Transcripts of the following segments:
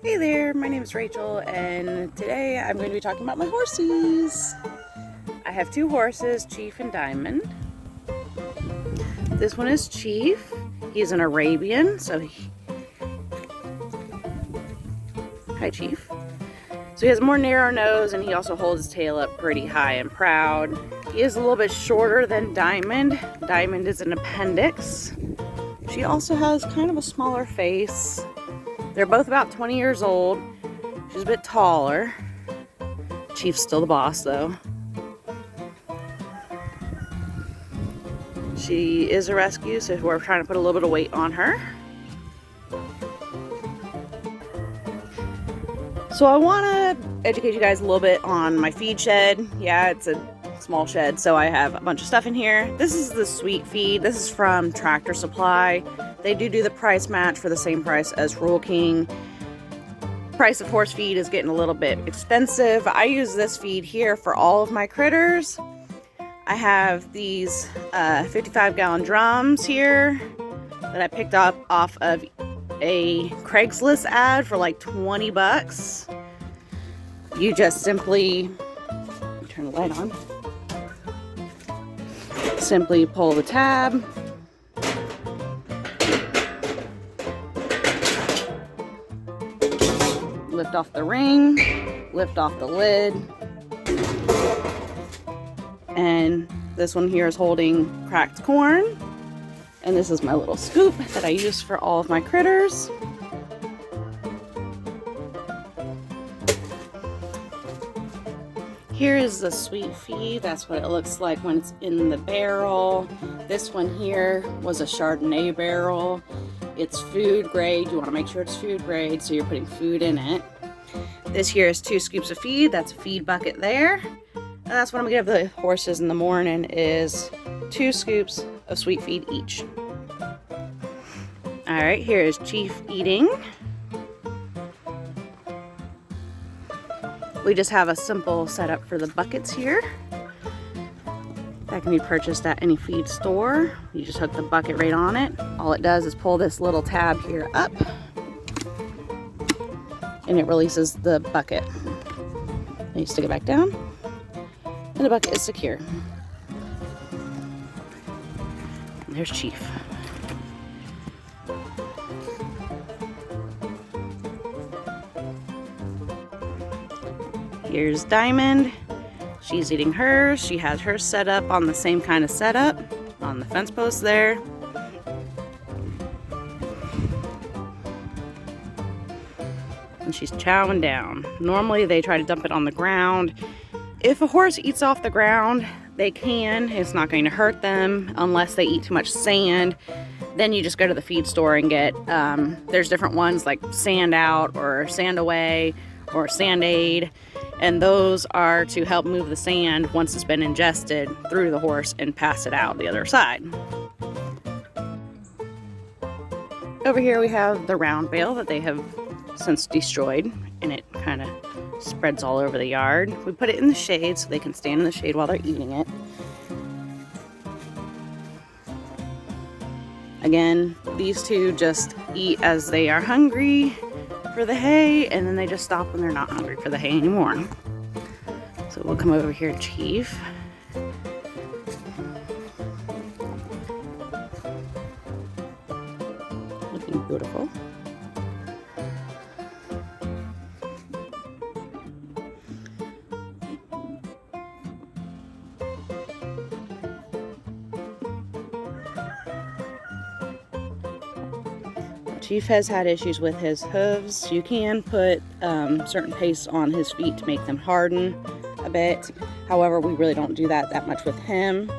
Hey there, my name is Rachel, and today I'm going to be talking about my horsies. I have two horses, Chief and Dimond. This one is Chief. He's an Arabian, hi Chief. So he has a more narrow nose, and he also holds his tail up pretty high and proud. He is a little bit shorter than Dimond. Dimond is an appendix. She also has kind of a smaller face. They're both about 20 years old. She's a bit taller. Chief's still the boss though. She is a rescue, so we're trying to put a little bit of weight on her. So I want to educate you guys a little bit on my feed shed. Yeah, it's a small shed, so I have a bunch of stuff in here. This is the sweet feed. This is from Tractor Supply. They do the price match for the same price as Rural King. Price of horse feed is getting a little bit expensive. I use this feed here for all of my critters. I have these 55-gallon drums here that I picked up off of a Craigslist ad for like 20 bucks. You just simply turn the light on. Simply pull the tab. Lift off the ring, lift off the lid, and this one here is holding cracked corn, and this is my little scoop that I use for all of my critters. Here is the sweet feed. That's what it looks like when it's in the barrel. This one here was a Chardonnay barrel. It's food grade. You want to make sure it's food grade, so you're putting food in it. This here is 2 scoops of feed. That's a feed bucket there. And that's what I'm gonna give the horses in the morning, is 2 scoops of sweet feed each. All right, here is Chief eating. We just have a simple setup for the buckets here. That can be purchased at any feed store. You just hook the bucket right on it. All it does is pull this little tab here up, and it releases the bucket. Then you stick it back down, and the bucket is secure. And there's Chief. Here's Dimond. She's eating hers. She has hers set up on the same kind of setup on the fence post there. And she's chowing down. Normally they try to dump it on the ground. If a horse eats off the ground, they can. It's not going to hurt them unless they eat too much sand. Then you just go to the feed store and get, there's different ones like Sand Out or Sand Away or Sand Aid. And those are to help move the sand once it's been ingested through the horse and pass it out the other side. Over here we have the round bale that they have since destroyed, and it kind of spreads all over the yard. We put it in the shade so they can stand in the shade while they're eating it. Again, these two just eat as they are hungry for the hay, and then they just stop when they're not hungry for the hay anymore. So we'll come over here to Chief. Looking beautiful. Chief has had issues with his hooves. You can put certain pastes on his feet to make them harden a bit. However, we really don't do that much with him.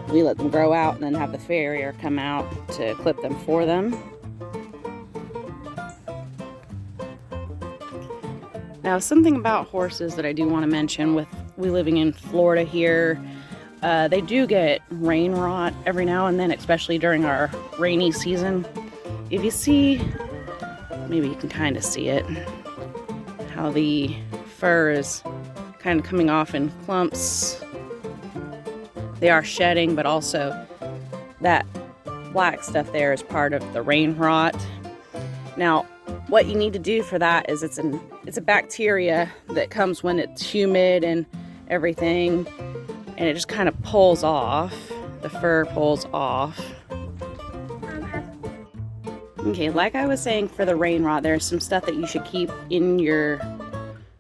We let them grow out and then have the farrier come out to clip them for them. Now, something about horses that I do want to mention, with we living in Florida here, they do get rain rot every now and then, especially during our rainy season. If you see, maybe you can kind of see it, how the fur is kind of coming off in clumps. They are shedding, but also that black stuff there is part of the rain rot. Now, what you need to do for that is it's a bacteria that comes when it's humid and everything, and it just kind of pulls off. The fur pulls off. Okay, like I was saying for the rain rot, there's some stuff that you should keep in your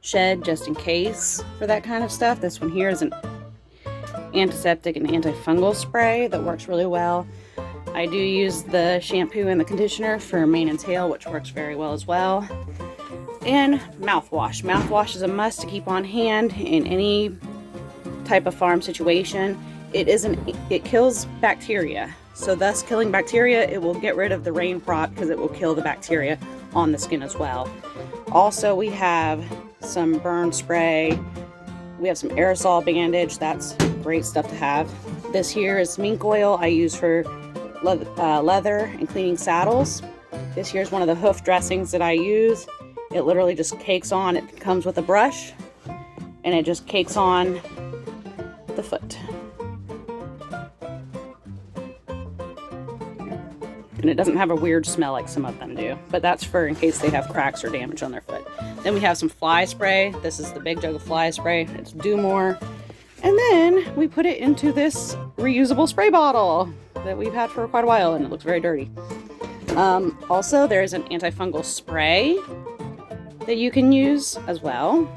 shed just in case for that kind of stuff. This one here is an antiseptic and antifungal spray that works really well. I do use the shampoo and the conditioner for mane and tail, which works very well as well. And mouthwash. Mouthwash is a must to keep on hand in any type of farm situation. It kills bacteria. So thus killing bacteria, it will get rid of the rain rot because it will kill the bacteria on the skin as well. Also, we have some burn spray. We have some aerosol bandage. That's great stuff to have. This here is mink oil I use for leather and cleaning saddles. This here is one of the hoof dressings that I use. It literally just cakes on. It comes with a brush and it just cakes on the foot. And it doesn't have a weird smell like some of them do, but that's for in case they have cracks or damage on their foot. Then we have some fly spray. This is the big jug of fly spray. It's Do More. And then we put it into this reusable spray bottle that we've had for quite a while, and it looks very dirty. Also, there is an antifungal spray that you can use as well.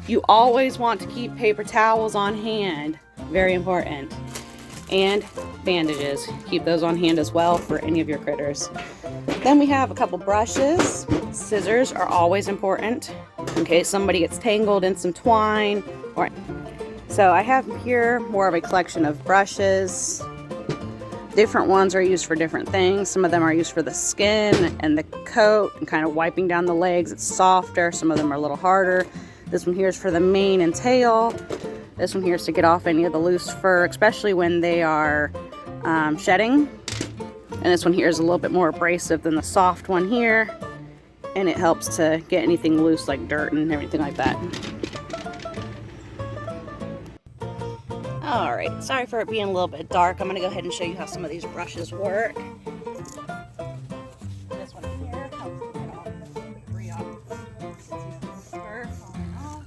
You always want to keep paper towels on hand. Very important. And bandages. Keep those on hand as well for any of your critters. Then we have a couple brushes. Scissors are always important in case somebody gets tangled in some twine. So I have here more of a collection of brushes. Different ones are used for different things. Some of them are used for the skin and the coat and kind of wiping down the legs. It's softer. Some of them are a little harder. This one here is for the mane and tail. This one here is to get off any of the loose fur, especially when they are shedding. And this one here is a little bit more abrasive than the soft one here. And it helps to get anything loose like dirt and everything like that. Alright, sorry for it being a little bit dark. I'm going to go ahead and show you how some of these brushes work. This one here helps to get off the debris off. You can see some fur falling off.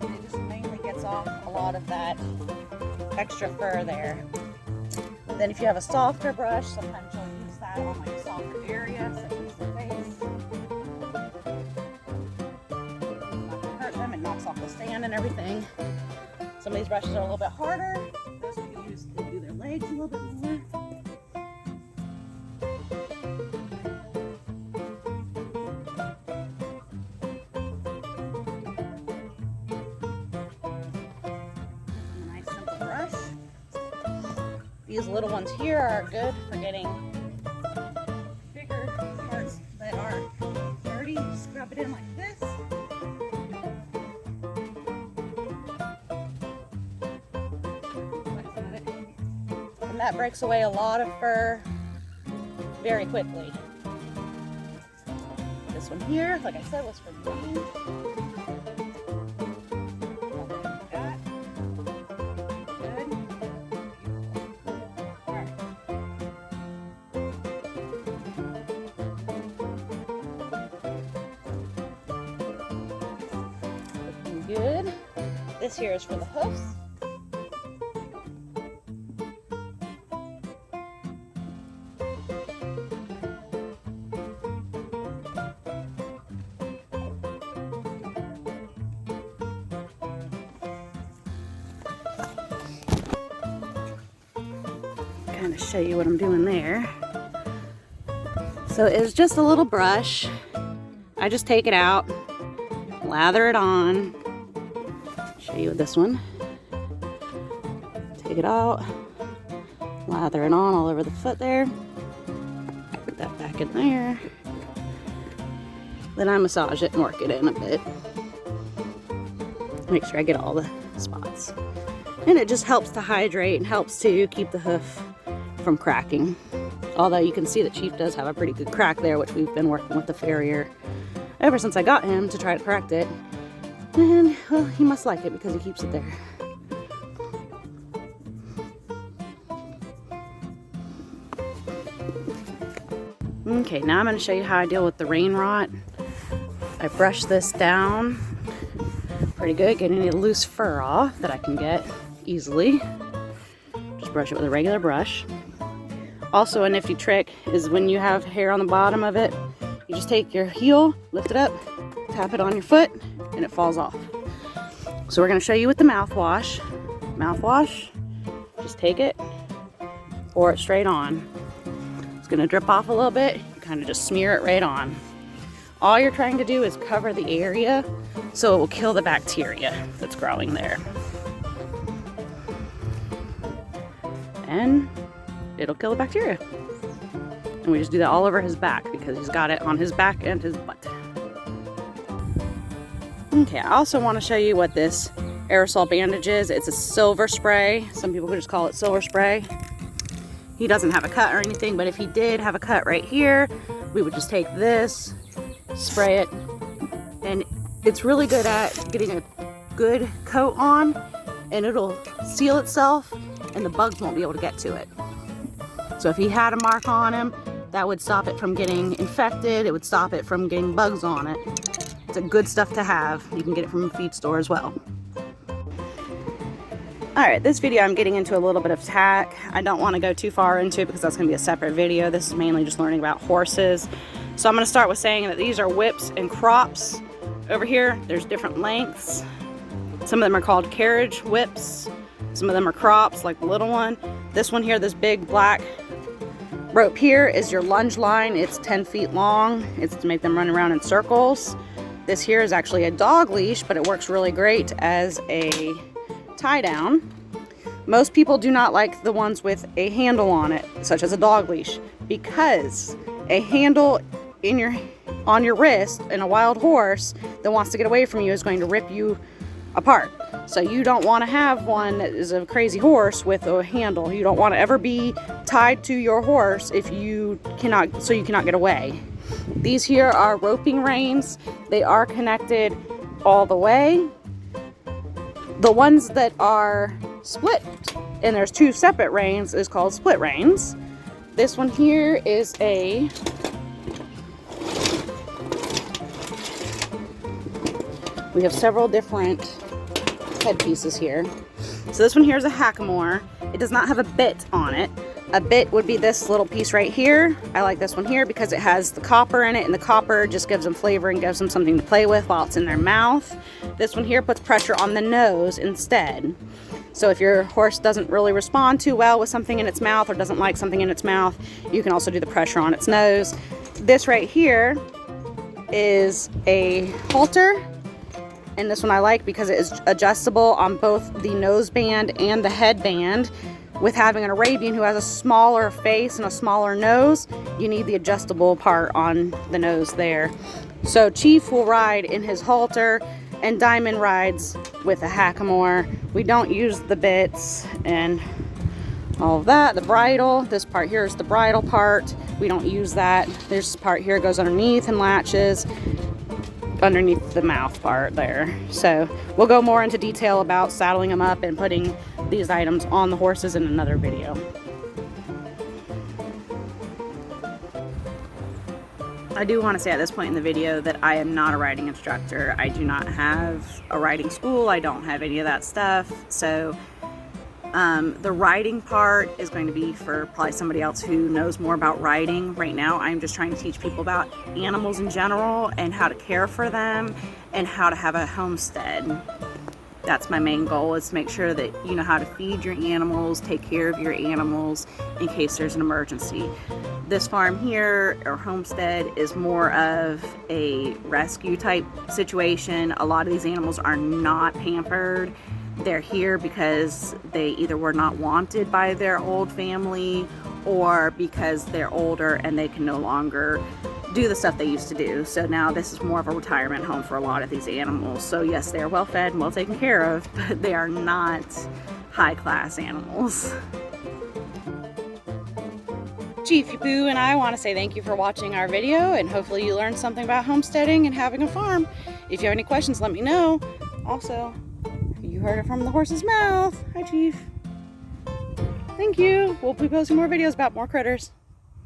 It just mainly gets off a lot of that extra fur there. Then if you have a softer brush, sometimes you'll use that on like a softer area, such as the face. Not gonna hurt them, it knocks off the sand and everything. Some of these brushes are a little bit harder. Those can be used to do their legs a little bit more. These little ones here are good for getting bigger parts that are dirty. Scrub it in like this. And that breaks away a lot of fur very quickly. This one here, like I said, was for mane. Good. This here is for the hoofs. Kind of show you what I'm doing there. So it's just a little brush. I just take it out, lather it on. Show you this one. Take it out, lather it on all over the foot there. Put that back in there. Then I massage it and work it in a bit. Make sure I get all the spots. And it just helps to hydrate and helps to keep the hoof from cracking. Although you can see that Chief does have a pretty good crack there, which we've been working with the farrier ever since I got him to try to correct it. And, well, he must like it because he keeps it there. Okay, now I'm going to show you how I deal with the rain rot. I brush this down pretty good, getting any loose fur off that I can get easily. Just brush it with a regular brush. Also, a nifty trick is when you have hair on the bottom of it, you just take your heel, lift it up, tap it on your foot, and it falls off. So we're going to show you with the mouthwash. Mouthwash, just take it, pour it straight on. It's going to drip off a little bit, you kind of just smear it right on. All you're trying to do is cover the area so it will kill the bacteria that's growing there. And it'll kill the bacteria. And we just do that all over his back because he's got it on his back and his butt. Okay, I also want to show you what this aerosol bandage is. It's a silver spray. Some people could just call it silver spray. He doesn't have a cut or anything, but if he did have a cut right here, we would just take this, spray it, and it's really good at getting a good coat on, and it'll seal itself and the bugs won't be able to get to it. So if he had a mark on him, that would stop it from getting infected. It would stop it from getting bugs on it. It's a good stuff to have. You can get it from a feed store as well. Alright, this video I'm getting into a little bit of tack. I don't want to go too far into it because that's going to be a separate video. This is mainly just learning about horses. So I'm going to start with saying that these are whips and crops. Over here, there's different lengths. Some of them are called carriage whips. Some of them are crops, like the little one. This one here, this big black rope here is your lunge line. It's 10 feet long. It's to make them run around in circles. This here is actually a dog leash, but it works really great as a tie down. Most people do not like the ones with a handle on it, such as a dog leash, because a handle on your wrist in a wild horse that wants to get away from you is going to rip you apart. So you don't want to have one that is a crazy horse with a handle. You don't want to ever be tied to your horse so you cannot get away. These here are roping reins. They are connected all the way. The ones that are split, and there's two separate reins, is called split reins. This one here is we have several different head pieces here. So this one here is a hackamore. It does not have a bit on it. A bit would be this little piece right here. I like this one here because it has the copper in it, and the copper just gives them flavor and gives them something to play with while it's in their mouth. This one here puts pressure on the nose instead. So if your horse doesn't really respond too well with something in its mouth or doesn't like something in its mouth, you can also do the pressure on its nose. This right here is a halter. And this one I like because it is adjustable on both the nose band and the headband. With having an Arabian who has a smaller face and a smaller nose, you need the adjustable part on the nose there. So Chief will ride in his halter and Dimond rides with a hackamore. We don't use the bits and all of that. The bridle, this part here is the bridle part. We don't use that. This part here goes underneath and latches underneath the mouth part there. So we'll go more into detail about saddling them up and putting these items on the horses in another video. I do want to say at this point in the video that I am not a riding instructor. I do not have a riding school. I don't have any of that stuff. So the riding part is going to be for probably somebody else who knows more about riding. Right now, I'm just trying to teach people about animals in general and how to care for them and how to have a homestead. That's my main goal, is to make sure that you know how to feed your animals, take care of your animals in case there's an emergency. This farm here, or homestead, is more of a rescue type situation. A lot of these animals are not pampered. They're here because they either were not wanted by their old family or because they're older and they can no longer do the stuff they used to do. So now this is more of a retirement home for a lot of these animals. So yes, they are well fed and well taken care of, but they are not high class animals. Chief Boo and I want to say thank you for watching our video, and hopefully you learned something about homesteading and having a farm. If you have any questions, let me know. Also, you heard it from the horse's mouth. Hi, Chief. Thank you. We'll be posting more videos about more critters.